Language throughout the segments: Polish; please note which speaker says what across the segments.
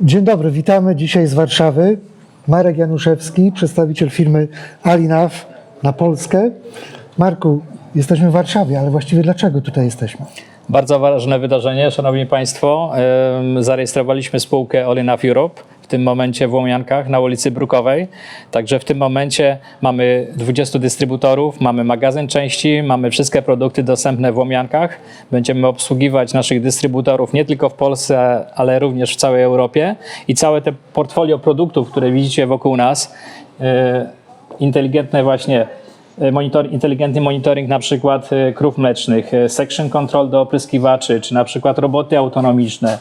Speaker 1: Dzień dobry, witamy dzisiaj z Warszawy. Marek Januszewski, przedstawiciel firmy Alinav na Polskę. Marku, jesteśmy w Warszawie, ale właściwie dlaczego tutaj jesteśmy?
Speaker 2: Bardzo ważne wydarzenie, Szanowni Państwo. Zarejestrowaliśmy spółkę Alinav Europe w tym momencie w Łomiankach na ulicy Brukowej. Także w tym momencie mamy 20 dystrybutorów, mamy magazyn części, mamy wszystkie produkty dostępne w Łomiankach. Będziemy obsługiwać naszych dystrybutorów nie tylko w Polsce, ale również w całej Europie. I całe te portfolio produktów, które widzicie wokół nas, inteligentne właśnie inteligentny monitoring na przykład krów mlecznych, section control do opryskiwaczy, czy na przykład roboty autonomiczne,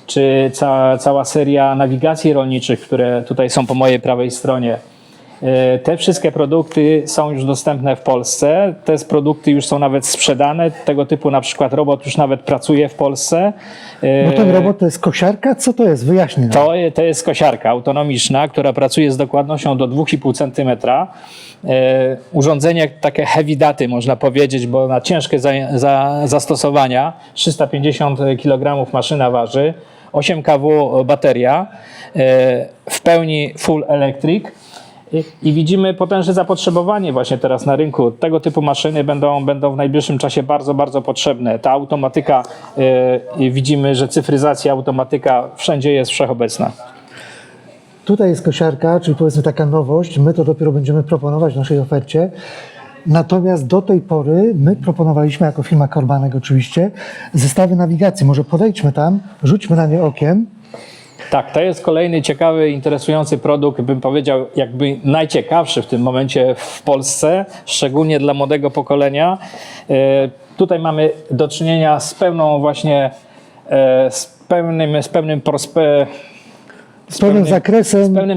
Speaker 2: czy cała seria nawigacji rolniczych, które tutaj są po mojej prawej stronie. Te wszystkie produkty są już dostępne w Polsce. Te produkty już są nawet sprzedane. Tego typu na przykład robot już nawet pracuje w Polsce.
Speaker 1: Bo ten robot to jest kosiarka? Co to jest? Wyjaśnij nam.
Speaker 2: To jest kosiarka autonomiczna, która pracuje z dokładnością do 2,5 cm. Urządzenie takie heavy daty, można powiedzieć, bo na ciężkie zastosowania. 350 kg maszyna waży, 8 kW bateria, w pełni full electric. I widzimy potężne zapotrzebowanie właśnie teraz na rynku. Tego typu maszyny będą w najbliższym czasie bardzo, bardzo potrzebne. Ta automatyka, widzimy, że cyfryzacja, automatyka wszędzie jest wszechobecna.
Speaker 1: Tutaj jest kosiarka, czyli powiedzmy taka nowość. My to dopiero będziemy proponować w naszej ofercie. Natomiast do tej pory my proponowaliśmy jako firma Korbanek oczywiście zestawy nawigacji. Może podejdźmy tam, rzućmy na nie okiem.
Speaker 2: Tak, to jest kolejny ciekawy, interesujący produkt, bym powiedział, jakby najciekawszy w tym momencie w Polsce, szczególnie dla młodego pokolenia. Tutaj mamy do czynienia z pełną właśnie, z pewnym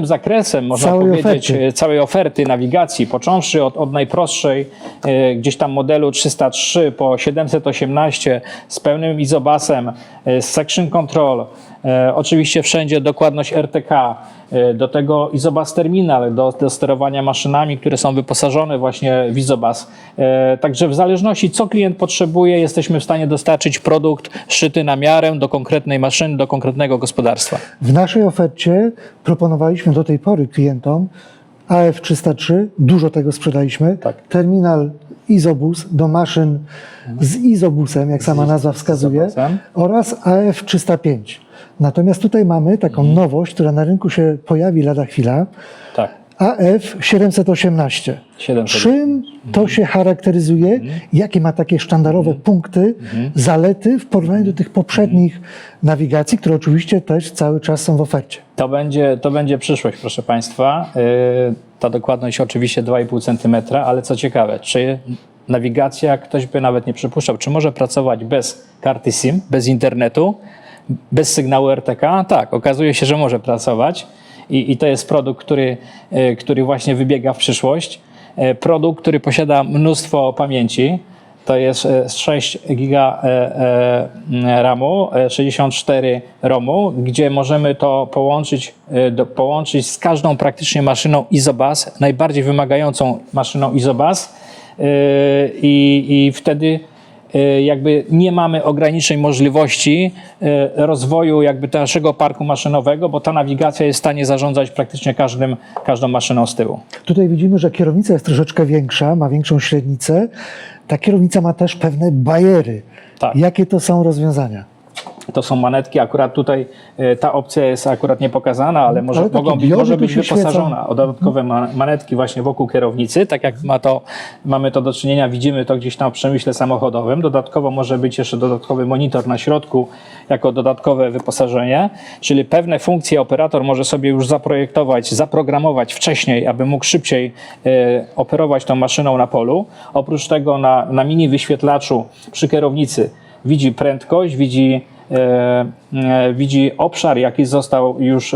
Speaker 2: zakresem, można powiedzieć, całej oferty nawigacji, począwszy od najprostszej, gdzieś tam modelu 303 po 718 z pełnym izobasem, z section control, oczywiście wszędzie dokładność RTK, do tego izobas terminal do sterowania maszynami, które są wyposażone właśnie w izobas. Także w zależności co klient potrzebuje, jesteśmy w stanie dostarczyć produkt szyty na miarę do konkretnej maszyny, do konkretnego gospodarstwa.
Speaker 1: W naszej ofercie proponowaliśmy do tej pory klientom AF303, dużo tego sprzedaliśmy,
Speaker 2: Tak.
Speaker 1: terminal izobus do maszyn z izobusem, jak sama nazwa wskazuje, oraz AF305. Natomiast tutaj mamy taką nowość, która na rynku się pojawi lada chwila,
Speaker 2: Tak.
Speaker 1: AF718. Czym to się charakteryzuje? Jakie ma takie sztandarowe punkty, zalety w porównaniu do tych poprzednich nawigacji, które oczywiście też cały czas są w ofercie?
Speaker 2: To będzie przyszłość, proszę Państwa. Ta dokładność oczywiście 2,5 cm, ale co ciekawe, czy nawigacja, ktoś by nawet nie przypuszczał, czy może pracować bez karty SIM, bez internetu, bez sygnału RTK? Tak, okazuje się, że może pracować i to jest produkt, który właśnie wybiega w przyszłość. Produkt, który posiada mnóstwo pamięci. To jest 6 GB RAMu, 64 ROMu, gdzie możemy to połączyć z każdą praktycznie maszyną izobus, najbardziej wymagającą maszyną izobus i wtedy jakby nie mamy ograniczeń możliwości rozwoju jakby naszego parku maszynowego, bo ta nawigacja jest w stanie zarządzać praktycznie każdą maszyną z tyłu.
Speaker 1: Tutaj widzimy, że kierownica jest troszeczkę większa, ma większą średnicę. Ta kierownica ma też pewne bajery.
Speaker 2: Tak.
Speaker 1: Jakie to są rozwiązania?
Speaker 2: To są manetki, akurat tutaj ta opcja jest akurat nie pokazana, ale może być wyposażona o dodatkowe manetki właśnie wokół kierownicy, tak jak mamy to do czynienia, widzimy to gdzieś tam w przemyśle samochodowym. Dodatkowo może być jeszcze dodatkowy monitor na środku jako dodatkowe wyposażenie, czyli pewne funkcje operator może sobie już zaprojektować, zaprogramować wcześniej, aby mógł szybciej operować tą maszyną na polu. Oprócz tego na mini wyświetlaczu przy kierownicy widzi prędkość, widzi obszar, jaki został już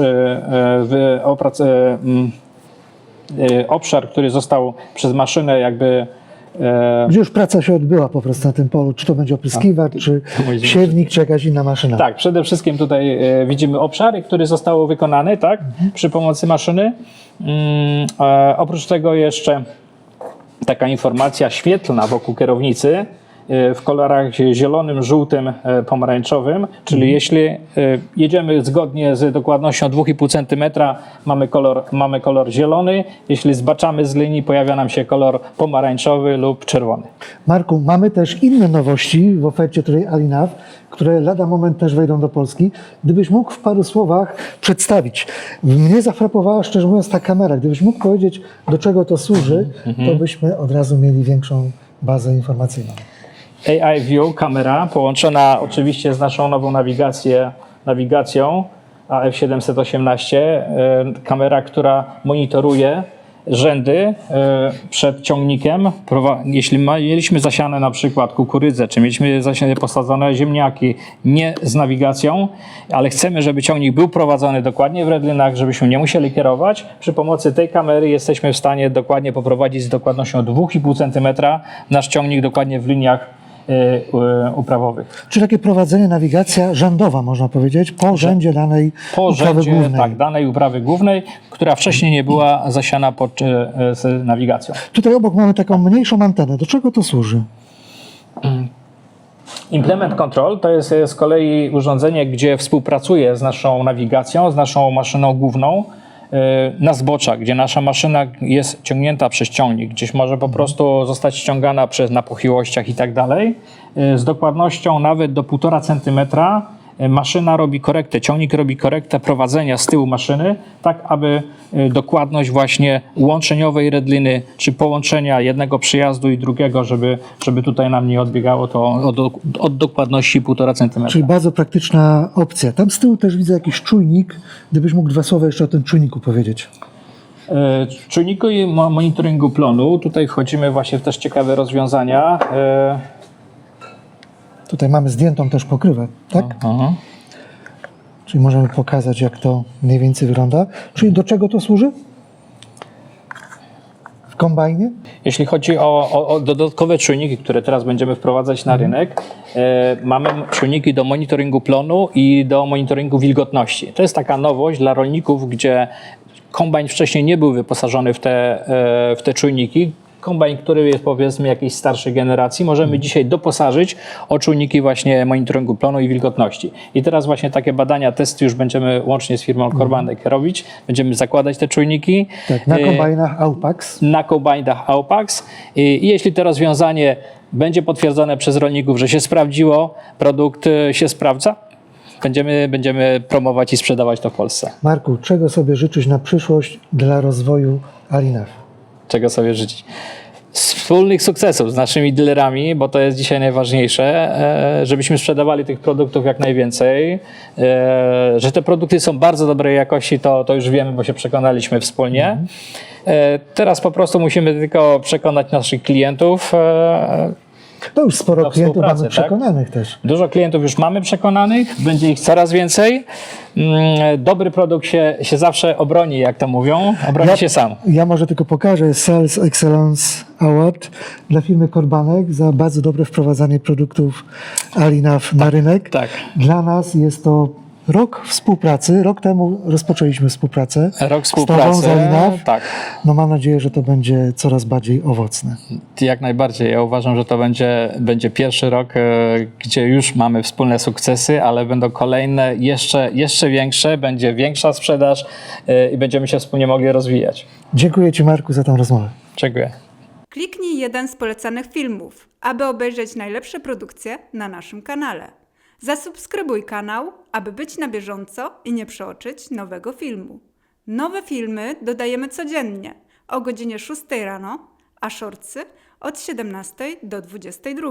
Speaker 2: obszar, który został przez maszynę jakby
Speaker 1: gdzie już praca się odbyła po prostu na tym polu, czy to będzie opryskiwacz, czy siewnik, czy jakaś inna maszyna.
Speaker 2: Tak, przede wszystkim tutaj widzimy obszary, które zostały wykonane, tak, przy pomocy maszyny. Oprócz tego jeszcze taka informacja świetlna wokół kierownicy, w kolorach zielonym, żółtym, pomarańczowym, czyli jeśli jedziemy zgodnie z dokładnością 2,5 cm, mamy kolor zielony, jeśli zbaczamy z linii, pojawia nam się kolor pomarańczowy lub czerwony.
Speaker 1: Marku, mamy też inne nowości w ofercie tutaj Alinav, które lada moment też wejdą do Polski. Gdybyś mógł w paru słowach przedstawić. Mnie zafrapowała, szczerze mówiąc, ta kamera. Gdybyś mógł powiedzieć, do czego to służy, to byśmy od razu mieli większą bazę informacyjną.
Speaker 2: AI View kamera połączona oczywiście z naszą nową nawigacją AF718. Kamera, która monitoruje rzędy przed ciągnikiem. Jeśli mieliśmy zasiane na przykład kukurydzę, czy mieliśmy zasiane posadzone ziemniaki nie z nawigacją, ale chcemy, żeby ciągnik był prowadzony dokładnie w redlinach, żebyśmy nie musieli kierować, przy pomocy tej kamery jesteśmy w stanie dokładnie poprowadzić z dokładnością 2,5 cm nasz ciągnik dokładnie w liniach uprawowych.
Speaker 1: Czy takie prowadzenie, nawigacja rzędowa, można powiedzieć, po rzędzie danej uprawy głównej.
Speaker 2: Tak, danej uprawy głównej, która wcześniej nie była zasiana z nawigacją.
Speaker 1: Tutaj obok mamy taką mniejszą antenę. Do czego to służy?
Speaker 2: Implement Control to jest z kolei urządzenie, gdzie współpracuje z naszą nawigacją, z naszą maszyną główną na zbocza, gdzie nasza maszyna jest ciągnięta przez ciągnik, gdzieś może po prostu zostać ściągana na pochyłościach i tak dalej. Z dokładnością nawet do 1,5 cm maszyna robi korektę, ciągnik robi korektę prowadzenia z tyłu maszyny, tak aby dokładność właśnie łączeniowej redliny, czy połączenia jednego przyjazdu i drugiego, żeby tutaj nam nie odbiegało to od dokładności 1,5 cm.
Speaker 1: Czyli bardzo praktyczna opcja. Tam z tyłu też widzę jakiś czujnik. Gdybyś mógł 2 słowa jeszcze o tym czujniku powiedzieć.
Speaker 2: Czujniku i monitoringu plonu. Tutaj wchodzimy właśnie w też ciekawe rozwiązania.
Speaker 1: Tutaj mamy zdjętą też pokrywę, tak?
Speaker 2: Aha.
Speaker 1: Czyli możemy pokazać, jak to mniej więcej wygląda. Czyli do czego to służy? W kombajnie?
Speaker 2: Jeśli chodzi o dodatkowe czujniki, które teraz będziemy wprowadzać na rynek, mamy czujniki do monitoringu plonu i do monitoringu wilgotności. To jest taka nowość dla rolników, gdzie kombajn wcześniej nie był wyposażony w te czujniki. Kombajn, który jest powiedzmy jakiejś starszej generacji, możemy dzisiaj doposażyć o czujniki właśnie monitoringu plonu i wilgotności. I teraz właśnie takie badania, testy już będziemy łącznie z firmą Corbanek robić. Będziemy zakładać te czujniki.
Speaker 1: Tak, na kombajnach Aupax.
Speaker 2: Na kombajnach Aupax. I jeśli to rozwiązanie będzie potwierdzone przez rolników, że się sprawdziło, produkt się sprawdza, będziemy promować i sprzedawać to w Polsce.
Speaker 1: Marku, czego sobie życzyć na przyszłość dla rozwoju Alinav?
Speaker 2: Czego sobie życzyć? Wspólnych sukcesów z naszymi dealerami, bo to jest dzisiaj najważniejsze, żebyśmy sprzedawali tych produktów jak najwięcej, że te produkty są bardzo dobrej jakości, to już wiemy, bo się przekonaliśmy wspólnie. Teraz po prostu musimy tylko przekonać naszych klientów.
Speaker 1: To już sporo
Speaker 2: Do
Speaker 1: klientów mamy
Speaker 2: współpracy,
Speaker 1: przekonanych też.
Speaker 2: Dużo klientów już mamy przekonanych, będzie ich coraz więcej. Dobry produkt się zawsze obroni, jak to mówią, obroni się sam.
Speaker 1: Ja może tylko pokażę Sales Excellence Award dla firmy Corbanek za bardzo dobre wprowadzanie produktów Alinav na rynek.
Speaker 2: Tak.
Speaker 1: Dla nas jest to rok współpracy. Rok temu rozpoczęliśmy współpracę.
Speaker 2: Rok
Speaker 1: z Tobą,
Speaker 2: współpracy,
Speaker 1: z Alinav.
Speaker 2: tak.
Speaker 1: No mam nadzieję, że to będzie coraz bardziej owocne.
Speaker 2: Jak najbardziej. Ja uważam, że to będzie pierwszy rok, gdzie już mamy wspólne sukcesy, ale będą kolejne jeszcze większe, będzie większa sprzedaż i będziemy się wspólnie mogli rozwijać.
Speaker 1: Dziękuję Ci, Marku, za tę rozmowę.
Speaker 2: Dziękuję.
Speaker 3: Kliknij jeden z polecanych filmów, aby obejrzeć najlepsze produkcje na naszym kanale. Zasubskrybuj kanał, aby być na bieżąco i nie przeoczyć nowego filmu. Nowe filmy dodajemy codziennie o godzinie 6 rano, a shortsy od 17 do 22.